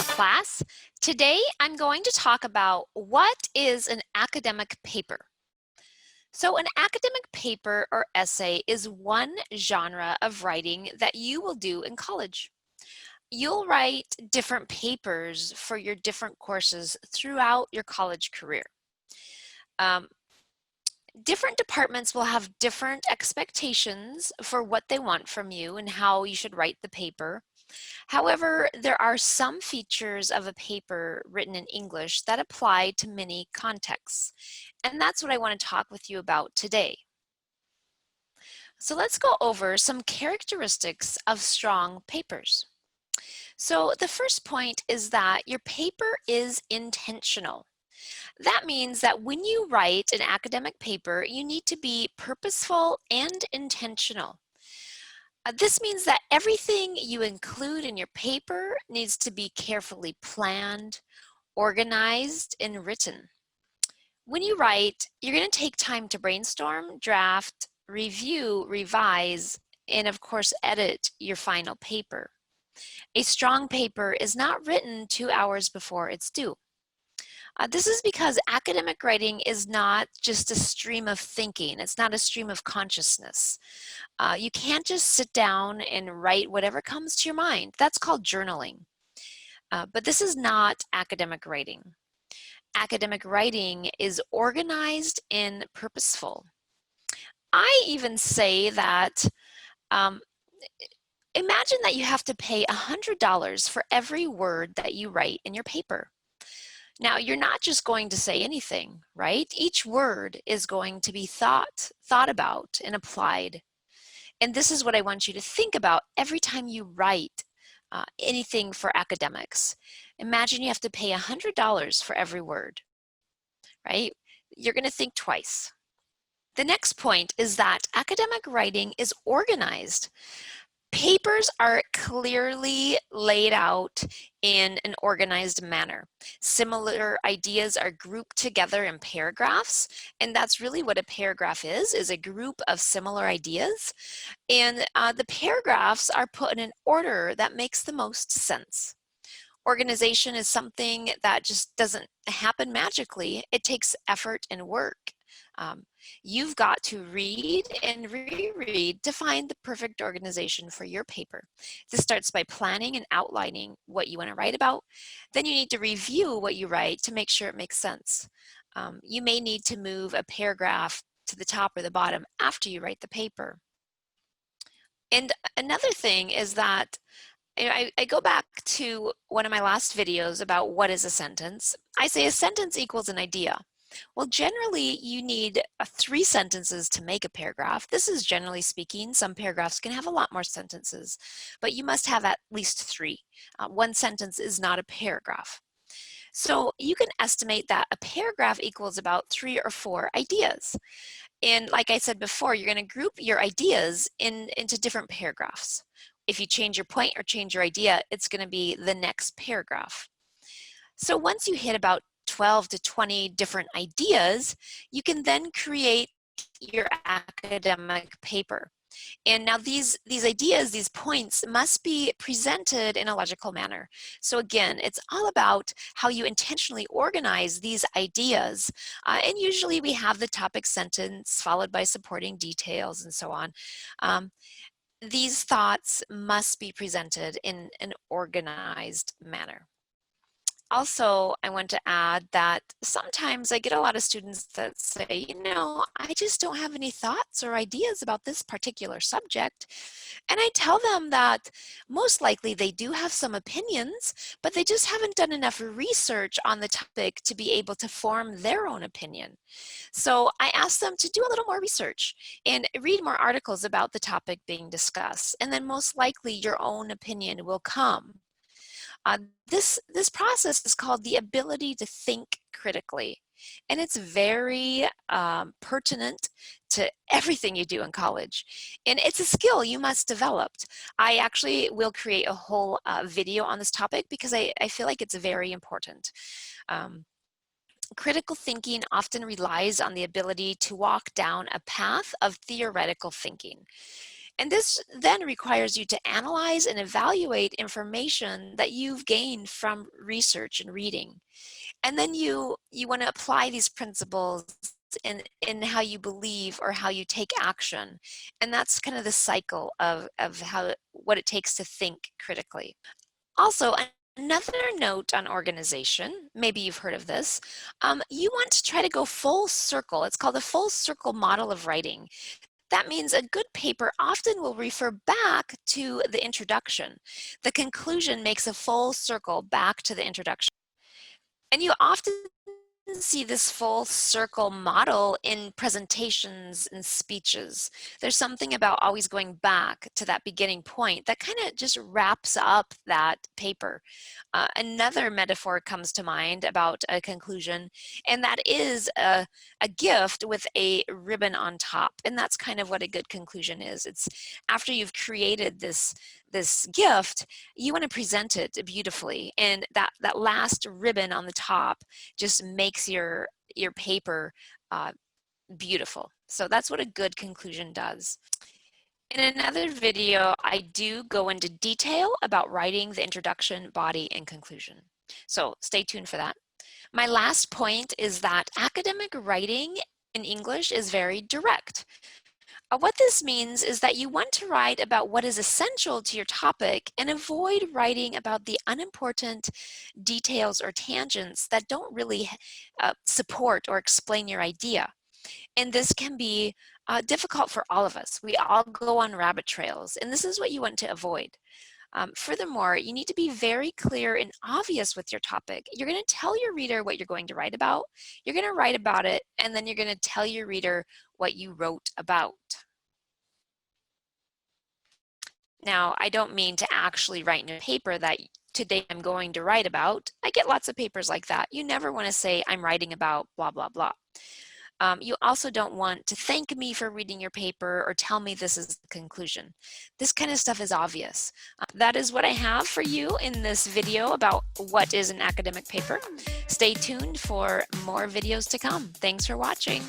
Hello class. Today I'm going to talk about what is an academic paper. So an academic paper or essay is one genre of writing that you will do in college. You'll write different papers for your different courses throughout your college career. Um, Different departments will have different expectations for what they want from you and how you should write the paper. However, there are some features of a paper written in English that apply to many contexts, and that's what I want to talk with you about today. So let's go over some characteristics of strong papers. So the first point is that your paper is intentional. That means that when you write an academic paper, you need to be purposeful and intentional. This means that everything you include in your paper needs to be carefully planned, organized, and written. When you write, you're going to take time to brainstorm, draft, review, revise, and of course edit your final paper. A strong paper is not written 2 hours before it's due. This is because academic writing is not just a stream of thinking. It's not a stream of consciousness. You can't just sit down and write whatever comes to your mind. That's called journaling. But this is not academic writing. Academic writing is organized and purposeful. I even say that imagine that you have to pay $100 for every word that you write in your paper. Now, you're not just going to say anything, right? Each word is going to be thought about and applied. And this is what I want you to think about every time you write anything for academics. Imagine you have to pay $100 for every word, right? You're going to think twice. The next point is that academic writing is organized. Papers are clearly laid out in an organized manner. Similar ideas are grouped together in paragraphs, and that's really what a paragraph is a group of similar ideas. And the paragraphs are put in an order that makes the most sense. Organization is something that just doesn't happen magically. It takes effort and work. You've got to read and reread to find the perfect organization for your paper. This starts by planning and outlining what you want to write about. Then you need to review what you write to make sure it makes sense. You may need to move a paragraph to the top or the bottom after you write the paper. And another thing is that I go back to one of my last videos about what is a sentence. I say a sentence equals an idea. Well, generally, you need 3 sentences to make a paragraph. This is generally speaking. Some paragraphs can have a lot more sentences, but you must have at least 3. One sentence is not a paragraph. So you can estimate that a paragraph equals about 3 or 4 ideas. And like I said before, you're going to group your ideas into different paragraphs. If you change your point or change your idea, it's going to be the next paragraph. So once you hit about 12 to 20 different ideas, you can then create your academic paper. And now these ideas, these points must be presented in a logical manner. So again, it's all about how you intentionally organize these ideas. And usually we have the topic sentence followed by supporting details and so on. These thoughts must be presented in an organized manner. Also, I want to add that sometimes I get a lot of students that say, I just don't have any thoughts or ideas about this particular subject. And I tell them that most likely they do have some opinions, but they just haven't done enough research on the topic to be able to form their own opinion. So I ask them to do a little more research and read more articles about the topic being discussed. And then most likely your own opinion will come. This process is called the ability to think critically, and it's very pertinent to everything you do in college. And it's a skill you must develop. I actually will create a whole video on this topic because I feel like it's very important. Critical thinking often relies on the ability to walk down a path of theoretical thinking. And this then requires you to analyze and evaluate information that you've gained from research and reading. And then you want to apply these principles in how you believe or how you take action. And that's kind of the cycle of how what it takes to think critically. Also, another note on organization, maybe you've heard of this, you want to try to go full circle. It's called the full circle model of writing. That means a good paper often will refer back to the introduction. The conclusion makes a full circle back to the introduction. And you often see this full circle model in presentations and speeches. There's something about always going back to that beginning point that kind of just wraps up that paper. Another metaphor comes to mind about a conclusion, and that is a gift with a ribbon on top. And that's kind of what a good conclusion is. It's after you've created this gift, you want to present it beautifully, and that last ribbon on the top just makes your paper beautiful. So that's what a good conclusion does. In another video, I do go into detail about writing the introduction, body, and conclusion. So stay tuned for that. My last point is that academic writing in English is very direct. What this means is that you want to write about what is essential to your topic and avoid writing about the unimportant details or tangents that don't really support or explain your idea. And this can be difficult for all of us. We all go on rabbit trails, and this is what you want to avoid. Furthermore, you need to be very clear and obvious with your topic. You're going to tell your reader what you're going to write about. You're going to write about it, and then you're going to tell your reader what you wrote about. Now, I don't mean to actually write in a paper that today I'm going to write about. I get lots of papers like that. You never want to say I'm writing about blah, blah, blah. You also don't want to thank me for reading your paper or tell me this is the conclusion. This kind of stuff is obvious. That is what I have for you in this video about what is an academic paper. Stay tuned for more videos to come. Thanks for watching.